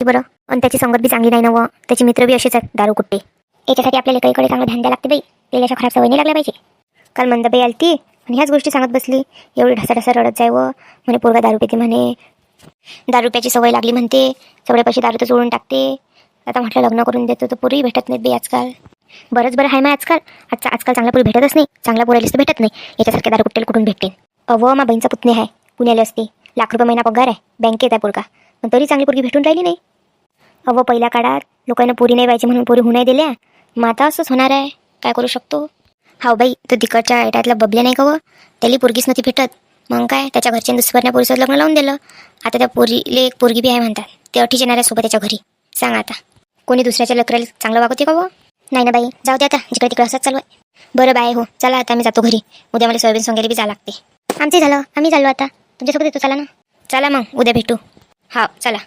बरं. आणि त्याची संगत बी चांगली नाही ना व त्याचे मित्र बी असेच आहेत दारू कुट्टे. याच्यासाठी आपल्याला काहीकडे चांगलं ध्यान द्यावं लागते बाई. त्याला अशा खराब सवय नाही लागल्या पाहिजे. काल मंदाबाई आली ती आणि ह्याच गोष्टी सांगत बसली. एवढी ढसाढसा रडत जाय व म्हणे पोरगा दारू पिते म्हणे. दारू प्याची सवय लागली म्हणते. सगळे पैसे दारू तर सोडून टाकते. आता म्हटलं लग्न करून देतो तर पोरी भेटत नाहीत बाई आजकाल. बरं आहे मग आजकाल चांगल्या पोरी भेटतच नाही. चांगल्या पोरालीच तर भेटत नाही. याच्यासारख्या दारू कुट्टेल कुठून भेटते. मा बहीणचा पुतणी आहे पुण्याला असते. ₹1,00,000 महिना पगार आहे. बँकेत आहे पोरगा. पण तरी चांगली पोरगी भेटून राहिली नाही. पहिल्या काळात लोकांना पोरी नाही पाहिजे म्हणून पोरी होऊ नाही दिल्या. मग आता असंच होणार आहे. काय करू शकतो. हा बाई तो तिकडच्या एटातला बबल्या नाही का व त्याला पोरगीच नव्हती भेटत. मग काय त्याच्या घरच्या दुसऱ्या पोरीसोबत लग्न लावून दिलं. आता त्या पोरीले एक पोरगी बी आहे म्हणतात. ते अठीच येणार आहे सोबत त्याच्या घरी. सांग आता कोणी दुसऱ्याच्या लेकराला चांगलं वागवते का व. नाही ना बाई जाऊ दे आता जिकडे तिकडे असंच चालू आहे. बरं बाय हो चला आता मी जातो घरी. उद्या मला सोयाबीन सोंगायला बी जावं लागते. आमचे झालं आम्ही चाललो आता तुमच्यासोबत येतो. चला ना. चला मग उद्या भेटू. हा चला.